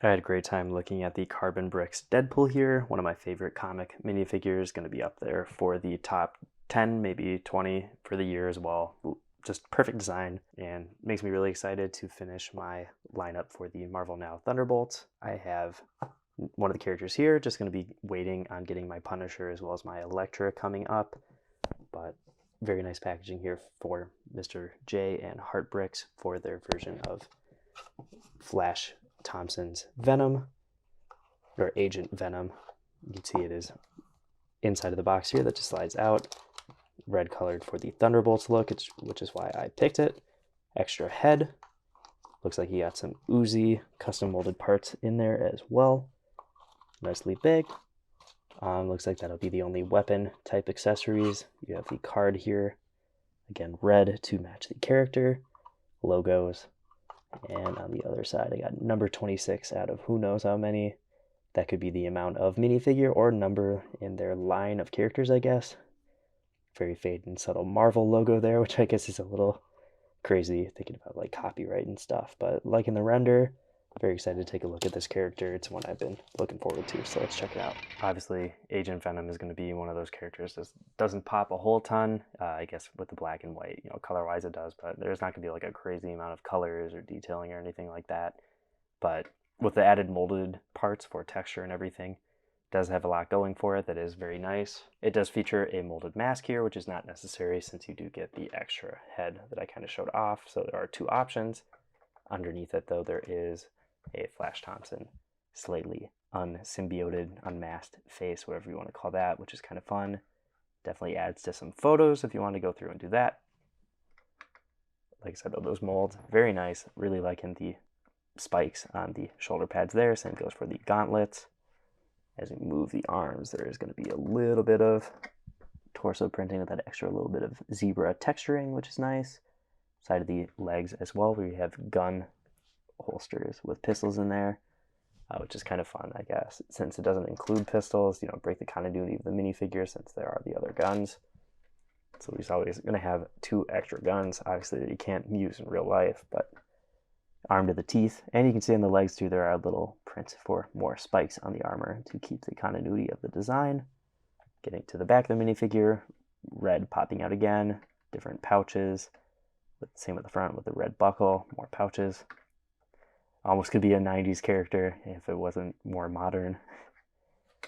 I had a great time looking at the Carbon Bricks Deadpool here. One of my favorite comic minifigures, going to be up there for the top 10, maybe 20 for the year as well. Just perfect design and makes me really excited to finish my lineup for the Marvel Now Thunderbolts. I have one of the characters here, just going to be waiting on getting my Punisher as well as my Elektra coming up. But very nice packaging here for Mr. J and Heartbricks for their version of Flash Thompson's Venom, or Agent Venom. You can see it is inside of the box here that just slides out. Red colored for the Thunderbolts look, which is why I picked it. Extra head. Looks like he got some Uzi custom molded parts in there as well. Nicely big. Looks like that'll be the only weapon type accessories. You have the card here. Again, red to match the character. Logos. And on the other side, I got number 26 out of who knows how many. That could be the amount of minifigure or number in their line of characters, I guess. Very faded and subtle Marvel logo there, which I guess is a little crazy thinking about like copyright and stuff. But like in the render, very excited to take a look at this character. It's one I've been looking forward to, so let's check it out. Obviously, Agent Venom is going to be one of those characters that doesn't pop a whole ton. I guess with the black and white, color-wise it does, but there's not going to be like a crazy amount of colors or detailing or anything like that. But with the added molded parts for texture and everything, it does have a lot going for it that is very nice. It does feature a molded mask here, which is not necessary since you do get the extra head that I kind of showed off. So there are two options. Underneath it, though, there is a Flash Thompson slightly unsymbioted, unmasked face, whatever you want to call that, which is kind of fun. Definitely adds to some photos if you want to go through and do that. Like I said, though, those molds, very nice. Really liking the spikes on the shoulder pads there. Same goes for the gauntlets. As we move the arms, there is going to be a little bit of torso printing with that extra little bit of zebra texturing, which is nice. Side of the legs as well, where you have gun holsters with pistols in there, which is kind of fun, I guess, since it doesn't include pistols. Break the continuity of the minifigure since there are the other guns. So he's always going to have two extra guns, obviously, that you can't use in real life, but armed to the teeth. And you can see on the legs too, there are little prints for more spikes on the armor to keep the continuity of the design. Getting to the back of the minifigure, red popping out again, different pouches. Same with the front with the red buckle, more pouches. Almost could be a 90s character if it wasn't more modern.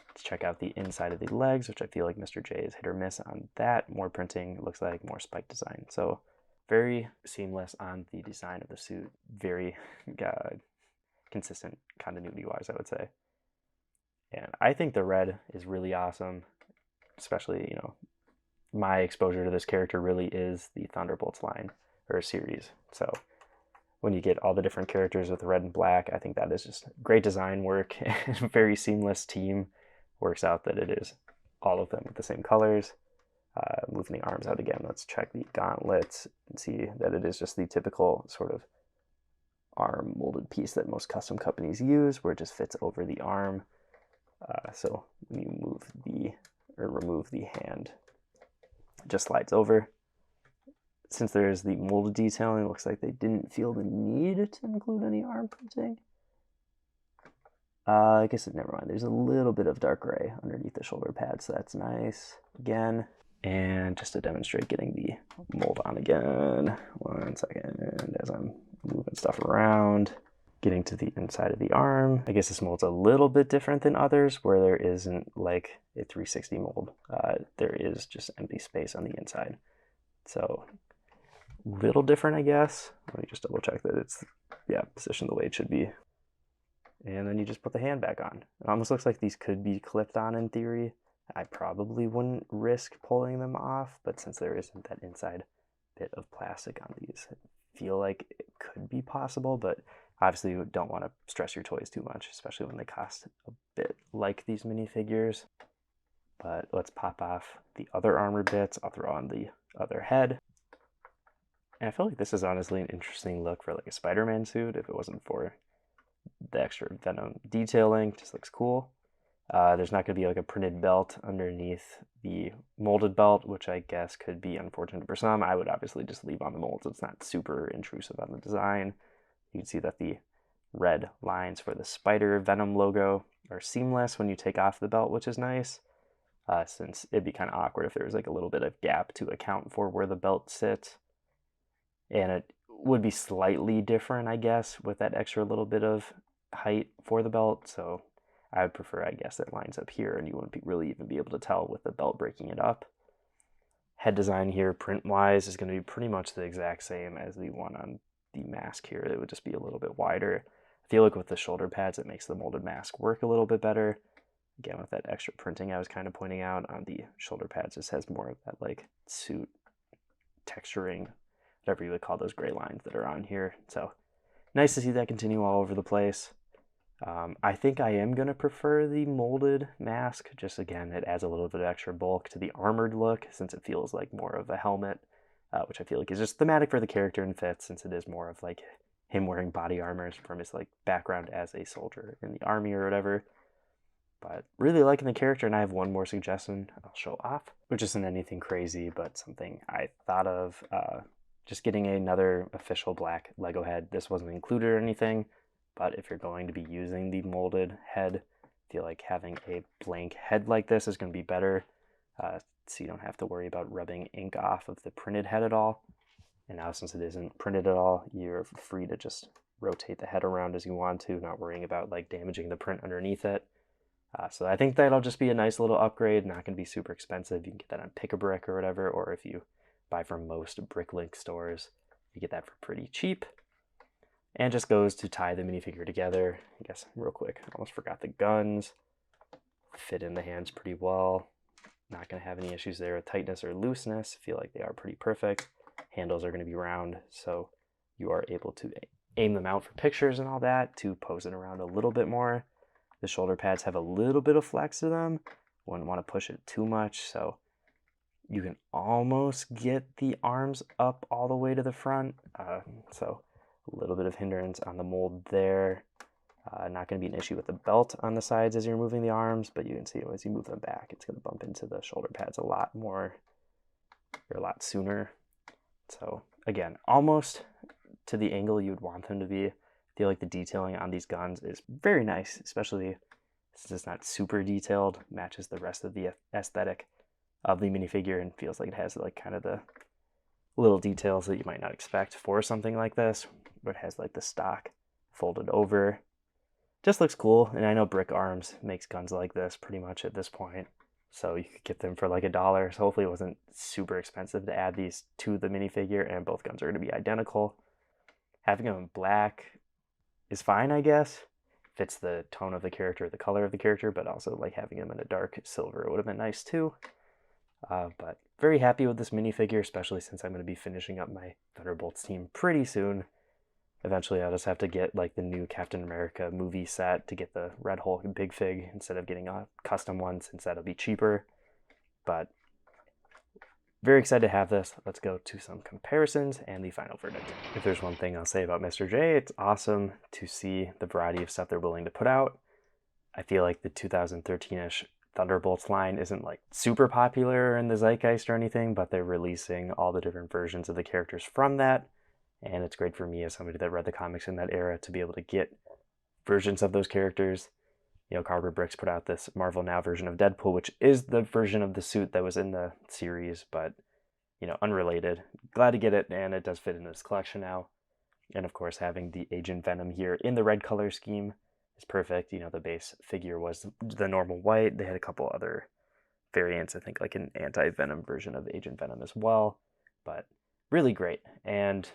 Let's check out the inside of the legs, which I feel like Mr. J is hit or miss on that. More printing, looks like more spike design. So very seamless on the design of the suit. Very consistent continuity-wise, I would say. And I think the red is really awesome, especially, my exposure to this character really is the Thunderbolts line or series. So when you get all the different characters with red and black, I think that is just great design work. Very seamless team. Works out that it is all of them with the same colors. Moving the arms out again, let's check the gauntlets and see that it is just the typical sort of arm molded piece that most custom companies use, where it just fits over the arm. So when you remove the hand, it just slides over. Since there's the molded detailing, it looks like they didn't feel the need to include any arm printing. I guess never mind. There's a little bit of dark gray underneath the shoulder pads, so that's nice. Again, and just to demonstrate getting the mold on again. 1 second, as I'm moving stuff around. Getting to the inside of the arm. I guess this mold's a little bit different than others, where there isn't like a 360 mold. There is just empty space on the inside. So little different, I guess. Let me just double check that it's positioned the way it should be. And then you just put the hand back on. It almost looks like these could be clipped on in theory. I probably wouldn't risk pulling them off, but since there isn't that inside bit of plastic on these, I feel like it could be possible, but obviously you don't want to stress your toys too much, especially when they cost a bit like these minifigures. But let's pop off the other armor bits. I'll throw on the other head. And I feel like this is honestly an interesting look for like a Spider-Man suit if it wasn't for the extra Venom detailing. Just looks cool. There's not going to be like a printed belt underneath the molded belt, which I guess could be unfortunate for some. I would obviously just leave on the molds. It's not super intrusive on the design. You can see that the red lines for the Spider Venom logo are seamless when you take off the belt, which is nice, since it'd be kind of awkward if there was like a little bit of gap to account for where the belt sits. And it would be slightly different, I guess, with that extra little bit of height for the belt. So I would prefer, I guess, that lines up here and you wouldn't really even be able to tell with the belt breaking it up. Head design here, print-wise, is going to be pretty much the exact same as the one on the mask here. It would just be a little bit wider. I feel like with the shoulder pads, it makes the molded mask work a little bit better. Again, with that extra printing I was kind of pointing out on the shoulder pads, just has more of that like suit texturing, whatever you would call those gray lines that are on here. So nice to see that continue all over the place. I think I am going to prefer the molded mask. Just again, it adds a little bit of extra bulk to the armored look since it feels like more of a helmet, which I feel like is just thematic for the character and fits since it is more of like him wearing body armor from his like background as a soldier in the army or whatever. But really liking the character, and I have one more suggestion I'll show off, which isn't anything crazy, but something I thought of. Just getting another official black Lego head. This wasn't included or anything, but if you're going to be using the molded head, I feel like having a blank head like this is going to be better, so you don't have to worry about rubbing ink off of the printed head at all. And now since it isn't printed at all, you're free to just rotate the head around as you want to, not worrying about like damaging the print underneath it. So I think that'll just be a nice little upgrade, not going to be super expensive. You can get that on Pick-a-Brick or whatever, or if you buy from most Bricklink stores, you get that for pretty cheap. And just goes to tie the minifigure together. I guess real quick, I almost forgot the guns. Fit in the hands pretty well. Not going to have any issues there with tightness or looseness. I feel like they are pretty perfect. Handles are going to be round, so you are able to aim them out for pictures and all that to pose it around a little bit more. The shoulder pads have a little bit of flex to them. Wouldn't want to push it too much, so you can almost get the arms up all the way to the front. So a little bit of hindrance on the mold there. Not going to be an issue with the belt on the sides as you're moving the arms, but you can see as you move them back, it's going to bump into the shoulder pads a lot more, or a lot sooner. So again, almost to the angle you would want them to be. I feel like the detailing on these guns is very nice, especially since it's not super detailed, matches the rest of the aesthetic of the minifigure and feels like it has like kind of the little details that you might not expect for something like this, but it has like the stock folded over. Just looks cool, and I know Brick Arms makes guns like this pretty much at this point, so you could get them for like $1. So hopefully it wasn't super expensive to add these to the minifigure, and both guns are going to be identical. Having them in black is fine, I guess. Fits the tone of the character, the color of the character, but also like having them in a dark silver would have been nice too. But very happy with this minifigure, especially since I'm going to be finishing up my Thunderbolts team pretty soon. Eventually, I'll just have to get like the new Captain America movie set to get the Red Hulk and Big Fig instead of getting a custom one, since that'll be cheaper. But very excited to have this. Let's go to some comparisons and the final verdict. If there's one thing I'll say about Mr. J, it's awesome to see the variety of stuff they're willing to put out. I feel like the 2013-ish Thunderbolts line isn't like super popular in the zeitgeist or anything, but they're releasing all the different versions of the characters from that. And it's great for me as somebody that read the comics in that era to be able to get versions of those characters. You know, Carbon Bricks put out this Marvel Now version of Deadpool, which is the version of the suit that was in the series, but, you know, unrelated. Glad to get it, and it does fit in this collection now. And of course, having the Agent Venom here in the red color scheme is perfect. You know, the base figure was the normal white. They had a couple other variants, I think like an anti-Venom version of Agent Venom as well, but really great. And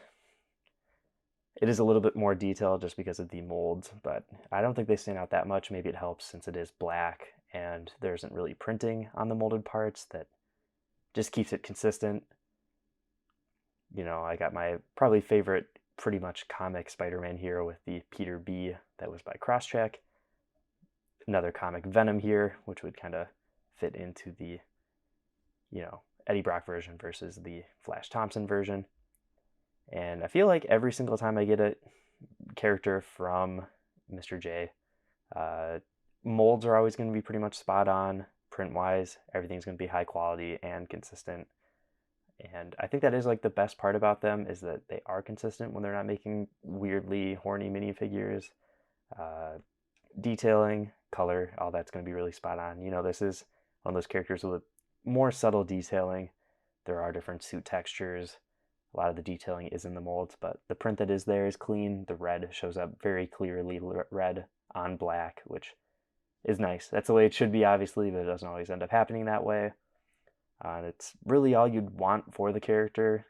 it is a little bit more detailed just because of the molds, but I don't think they stand out that much. Maybe it helps since it is black and there isn't really printing on the molded parts that just keeps it consistent. You know, I got my probably favorite pretty much comic Spider-Man here with the Peter B that was by Crosscheck. Another comic Venom here, which would kind of fit into the, you know, Eddie Brock version versus the Flash Thompson version. And I feel like every single time I get a character from Mr. J, molds are always going to be pretty much spot on, print-wise. Everything's going to be high quality and consistent. And I think that is like the best part about them, is that they are consistent when they're not making weirdly horny minifigures. Detailing, color, all that's going to be really spot on. You know, this is one of those characters with more subtle detailing. There are different suit textures. A lot of the detailing is in the molds, but the print that is there is clean. The red shows up very clearly red on black, which is nice. That's the way it should be, obviously, but it doesn't always end up happening that way. It's really all you'd want for the character.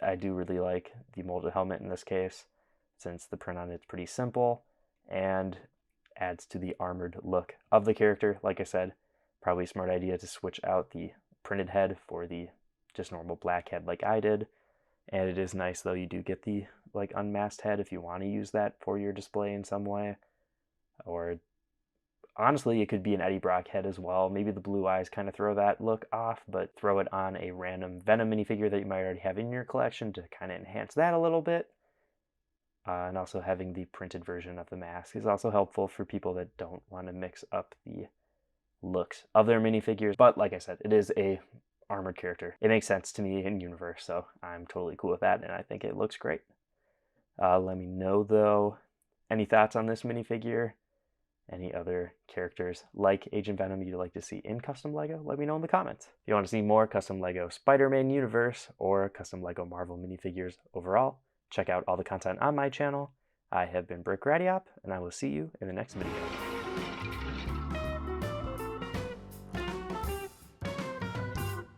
I do really like the molded helmet in this case, since the print on it's pretty simple and adds to the armored look of the character. Like I said, probably a smart idea to switch out the printed head for the just normal black head like I did. And it is nice, though, you do get the like unmasked head if you want to use that for your display in some way. Or honestly, it could be an Eddie Brock head as well. Maybe the blue eyes kind of throw that look off, but throw it on a random Venom minifigure that you might already have in your collection to kind of enhance that a little bit. And also having the printed version of the mask is also helpful for people that don't want to mix up the looks of their minifigures. But like I said, it is a armored character. It makes sense to me in universe, so I'm totally cool with that, and I think it looks great. Let me know, though, any thoughts on this minifigure? Any other characters like Agent Venom you'd like to see in custom Lego? Let me know in the comments. If you want to see more custom Lego Spider-Man universe or custom Lego Marvel minifigures overall, check out all the content on my channel. I have been Brick Radiop, and I will see you in the next video.